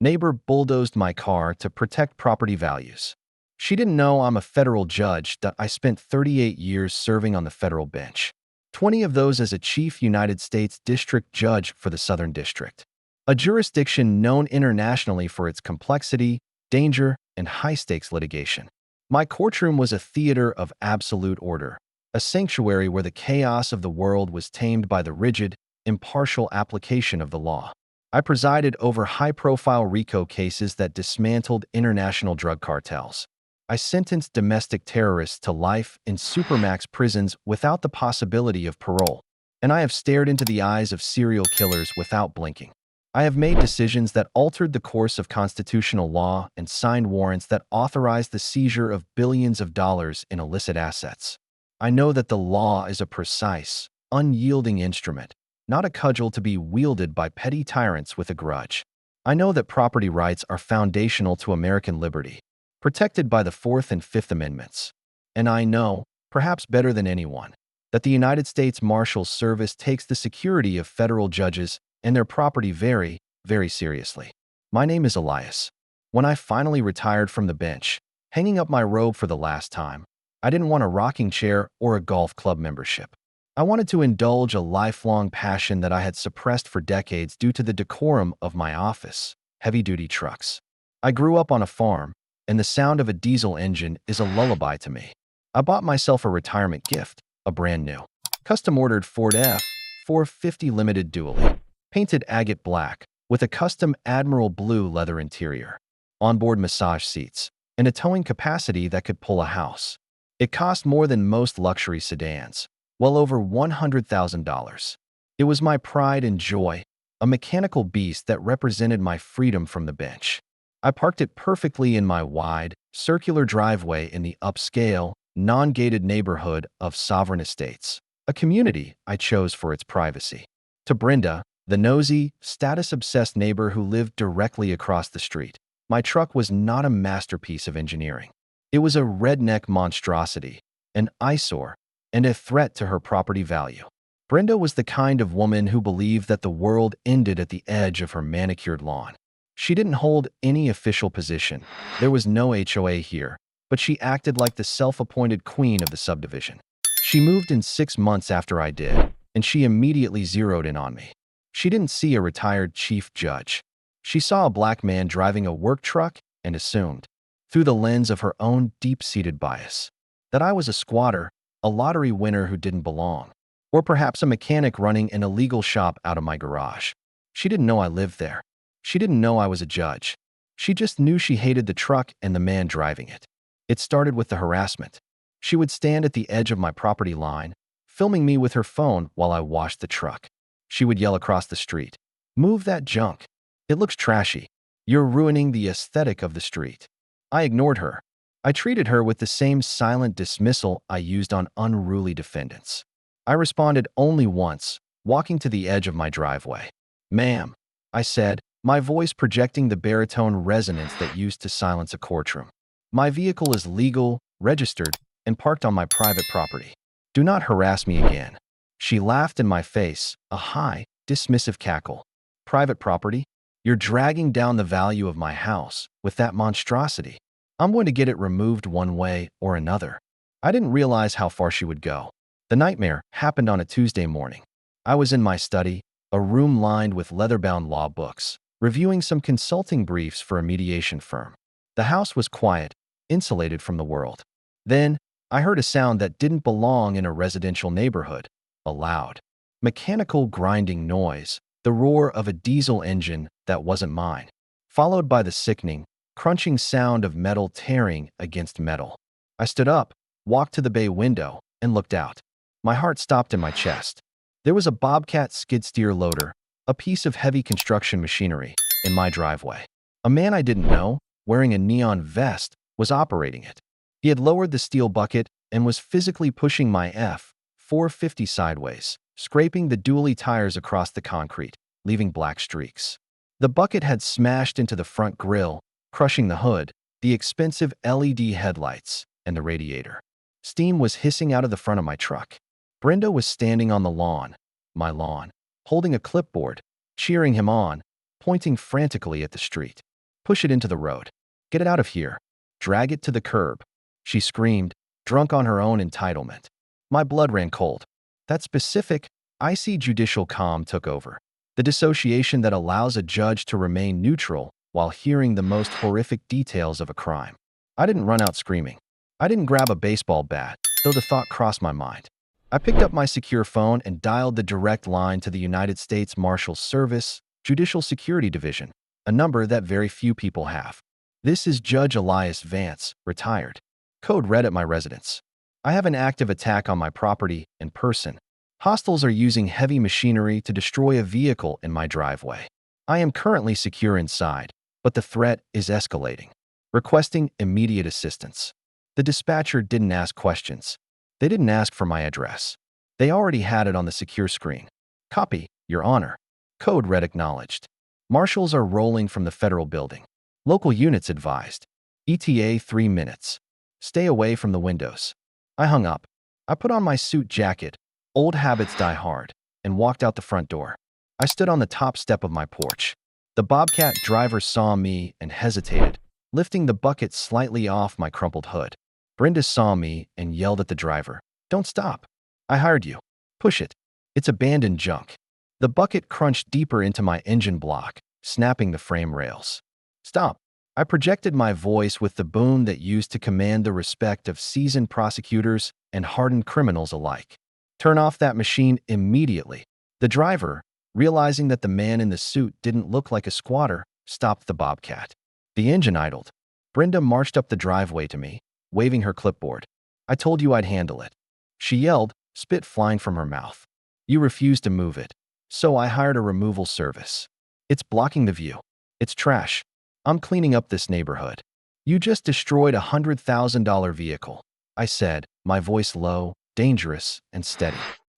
Neighbor bulldozed my car to protect property values. She didn't know I'm a federal judge that I spent 38 years serving on the federal bench. 20 of those as a Chief United States District Judge for the Southern District, a jurisdiction known internationally for its complexity, danger, and high-stakes litigation. My courtroom was a theater of absolute order, a sanctuary where the chaos of the world was tamed by the rigid, impartial application of the law. I presided over high-profile RICO cases that dismantled international drug cartels. I sentenced domestic terrorists to life in supermax prisons without the possibility of parole. And I have stared into the eyes of serial killers without blinking. I have made decisions that altered the course of constitutional law and signed warrants that authorized the seizure of billions of dollars in illicit assets. I know that the law is a precise, unyielding instrument, not a cudgel to be wielded by petty tyrants with a grudge. I know that property rights are foundational to American liberty, protected by the Fourth and Fifth Amendments. And I know, perhaps better than anyone, that the United States Marshals Service takes the security of federal judges and their property very, very seriously. My name is Elias. When I finally retired from the bench, hanging up my robe for the last time, I didn't want a rocking chair or a golf club membership. I wanted to indulge a lifelong passion that I had suppressed for decades due to the decorum of my office, heavy-duty trucks. I grew up on a farm, and the sound of a diesel engine is a lullaby to me. I bought myself a retirement gift, a brand new, custom-ordered Ford F-450 Limited Dually, painted agate black, with a custom Admiral blue leather interior, onboard massage seats, and a towing capacity that could pull a house. It cost more than most luxury sedans, well over $100,000. It was my pride and joy, a mechanical beast that represented my freedom from the bench. I parked it perfectly in my wide, circular driveway in the upscale, non-gated neighborhood of Sovereign Estates, a community I chose for its privacy. To Brenda, the nosy, status-obsessed neighbor who lived directly across the street, my truck was not a masterpiece of engineering. It was a redneck monstrosity, an eyesore, and a threat to her property value. Brenda was the kind of woman who believed that the world ended at the edge of her manicured lawn. She didn't hold any official position. There was no HOA here, but she acted like the self-appointed queen of the subdivision. She moved in 6 months after I did, and she immediately zeroed in on me. She didn't see a retired chief judge. She saw a black man driving a work truck and assumed, through the lens of her own deep-seated bias, that I was a squatter, a lottery winner who didn't belong, or perhaps a mechanic running an illegal shop out of my garage. She didn't know I lived there. She didn't know I was a judge. She just knew she hated the truck and the man driving it. It started with the harassment. She would stand at the edge of my property line, filming me with her phone while I washed the truck. She would yell across the street, "Move that junk. It looks trashy. You're ruining the aesthetic of the street." I ignored her. I treated her with the same silent dismissal I used on unruly defendants. I responded only once, walking to the edge of my driveway. "Ma'am," I said, my voice projecting the baritone resonance that used to silence a courtroom. "My vehicle is legal, registered, and parked on my private property. Do not harass me again." She laughed in my face, a high, dismissive cackle. "Private property? You're dragging down the value of my house with that monstrosity. I'm going to get it removed one way or another." I didn't realize how far she would go. The nightmare happened on a Tuesday morning. I was in my study, a room lined with leather-bound law books, reviewing some consulting briefs for a mediation firm. The house was quiet, insulated from the world. Then, I heard a sound that didn't belong in a residential neighborhood, a loud, mechanical grinding noise, the roar of a diesel engine that wasn't mine, followed by the sickening, crunching sound of metal tearing against metal. I stood up, walked to the bay window, and looked out. My heart stopped in my chest. There was a Bobcat skid steer loader, a piece of heavy construction machinery, in my driveway. A man I didn't know, wearing a neon vest, was operating it. He had lowered the steel bucket and was physically pushing my F-450 sideways, scraping the dually tires across the concrete, leaving black streaks. The bucket had smashed into the front grille, crushing the hood, the expensive LED headlights, and the radiator. Steam was hissing out of the front of my truck. Brenda was standing on the lawn, my lawn, holding a clipboard, cheering him on, pointing frantically at the street. Push it into the road. Get it out of here. Drag it to the curb. She screamed, drunk on her own entitlement. My blood ran cold. That specific, icy judicial calm took over. The dissociation that allows a judge to remain neutral while hearing the most horrific details of a crime. I didn't run out screaming. I didn't grab a baseball bat, though the thought crossed my mind. I picked up my secure phone and dialed the direct line to the United States Marshals Service, Judicial Security Division, a number that very few people have. This is Judge Elias Vance, retired. Code red at my residence. I have an active attack on my property and person. Hostiles are using heavy machinery to destroy a vehicle in my driveway. I am currently secure inside, but the threat is escalating. Requesting immediate assistance. The dispatcher didn't ask questions. They didn't ask for my address. They already had it on the secure screen. Copy, Your Honor. Code red acknowledged. Marshals are rolling from the federal building. Local units advised. ETA 3 minutes. Stay away from the windows. I hung up. I put on my suit jacket, old habits die hard, and walked out the front door. I stood on the top step of my porch. The Bobcat driver saw me and hesitated, lifting the bucket slightly off my crumpled hood. Brenda saw me and yelled at the driver, "Don't stop. I hired you. Push it. It's abandoned junk." The bucket crunched deeper into my engine block, snapping the frame rails. "Stop." I projected my voice with the boom that used to command the respect of seasoned prosecutors and hardened criminals alike. "Turn off that machine immediately." The driver, realizing that the man in the suit didn't look like a squatter, stopped the Bobcat. The engine idled. Brenda marched up the driveway to me, waving her clipboard. "I told you I'd handle it." She yelled, spit flying from her mouth. "You refused to move it. So I hired a removal service. It's blocking the view. It's trash. I'm cleaning up this neighborhood." "You just destroyed a $100,000 vehicle," I said, my voice low, dangerous, and steady.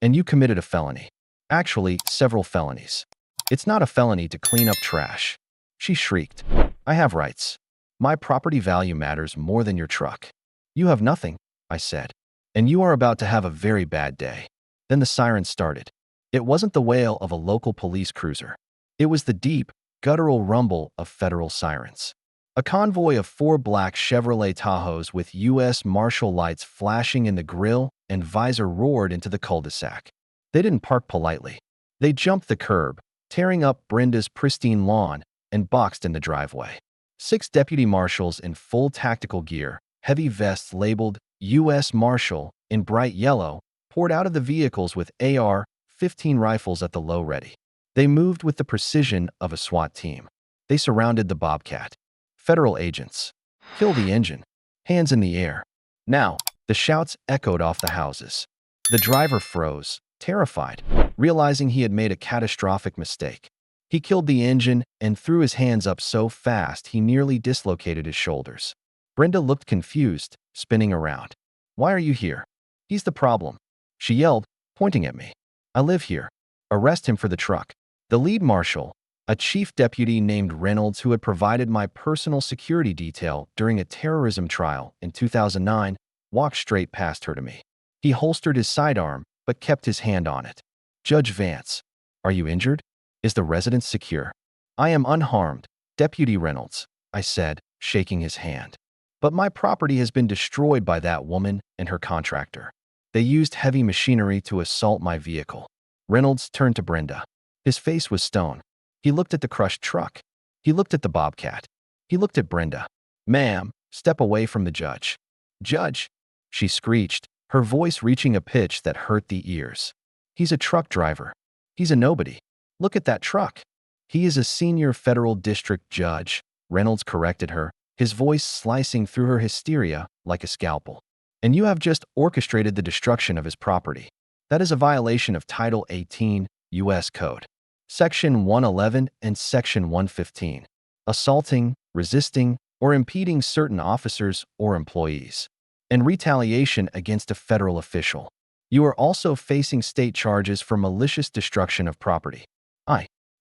"And you committed a felony. Actually, several felonies. It's not a felony to clean up trash." She shrieked. "I have rights. My property value matters more than your truck." "You have nothing," I said. "And you are about to have a very bad day." Then the siren started. It wasn't the wail of a local police cruiser. It was the deep, guttural rumble of federal sirens. A convoy of 4 black Chevrolet Tahoes with U.S. Marshal lights flashing in the grille and visor roared into the cul-de-sac. They didn't park politely. They jumped the curb, tearing up Brenda's pristine lawn, and boxed in the driveway. 6 deputy marshals in full tactical gear, heavy vests labeled U.S. Marshal in bright yellow, poured out of the vehicles with AR-15 rifles at the low ready. They moved with the precision of a SWAT team. They surrounded the Bobcat. Federal agents. "Kill the engine." Hands in the air. Now, the shouts echoed off the houses. The driver froze, terrified, realizing he had made a catastrophic mistake. He killed the engine and threw his hands up so fast he nearly dislocated his shoulders. Brenda looked confused, spinning around. "Why are you here?" "He's the problem," she yelled, pointing at me. "I live here. Arrest him for the truck." The lead marshal, a chief deputy named Reynolds who had provided my personal security detail during a terrorism trial in 2009, walked straight past her to me. He holstered his sidearm, but kept his hand on it. "Judge Vance, are you injured? Is the residence secure?" "I am unharmed, Deputy Reynolds," I said, shaking his hand. "But my property has been destroyed by that woman and her contractor. They used heavy machinery to assault my vehicle." Reynolds turned to Brenda. His face was stone. He looked at the crushed truck. He looked at the Bobcat. He looked at Brenda. "Ma'am, step away from the judge." "Judge," she screeched, her voice reaching a pitch that hurt the ears. "He's a truck driver. He's a nobody. Look at that truck." "He is a senior federal district judge," Reynolds corrected her, his voice slicing through her hysteria like a scalpel. "And you have just orchestrated the destruction of his property. That is a violation of Title 18, U.S. Code. Section 111 and Section 115. Assaulting, resisting, or impeding certain officers or employees. And retaliation against a federal official. You are also facing state charges for malicious destruction of property."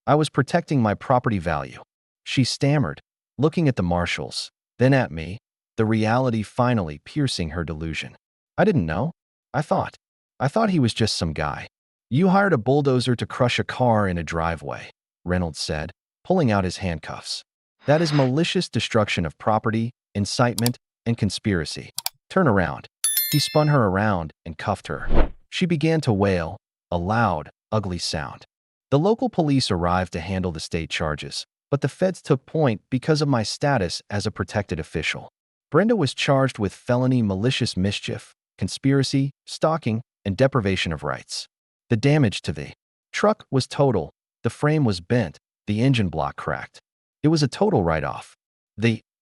I was protecting my property value." She stammered, looking at the marshals, then at me, the reality finally piercing her delusion. "I didn't know. I thought he was just some guy." "You hired a bulldozer to crush a car in a driveway," Reynolds said, pulling out his handcuffs. That is malicious destruction of property, incitement, and conspiracy. Turn around. He spun her around and cuffed her. She began to wail, a loud, ugly sound. The local police arrived to handle the state charges, but the feds took point because of my status as a protected official. Brenda was charged with felony malicious mischief, conspiracy, stalking, and deprivation of rights. The damage to the truck was total. The frame was bent, the engine block cracked. It was a total write-off.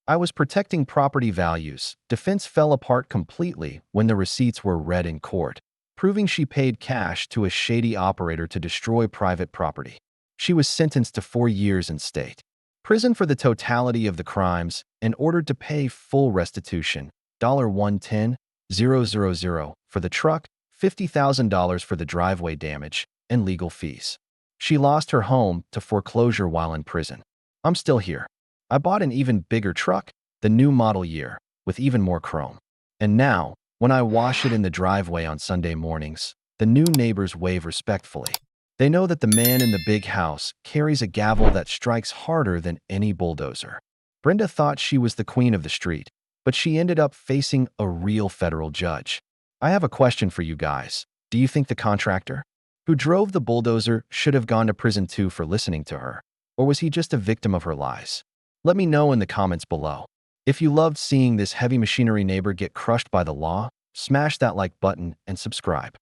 I was protecting property values. Defense fell apart completely when the receipts were read in court, proving she paid cash to a shady operator to destroy private property. She was sentenced to 4 years in state prison for the totality of the crimes and ordered to pay full restitution, $110,000 for the truck, $50,000 for the driveway damage, and legal fees. She lost her home to foreclosure while in prison. I'm still here. I bought an even bigger truck, the new model year, with even more chrome. And now, when I wash it in the driveway on Sunday mornings, the new neighbors wave respectfully. They know that the man in the big house carries a gavel that strikes harder than any bulldozer. Brenda thought she was the queen of the street, but she ended up facing a real federal judge. I have a question for you guys. Do you think the contractor who drove the bulldozer should have gone to prison too for listening to her? Or was he just a victim of her lies? Let me know in the comments below. If you loved seeing this heavy machinery neighbor get crushed by the law, smash that like button and subscribe.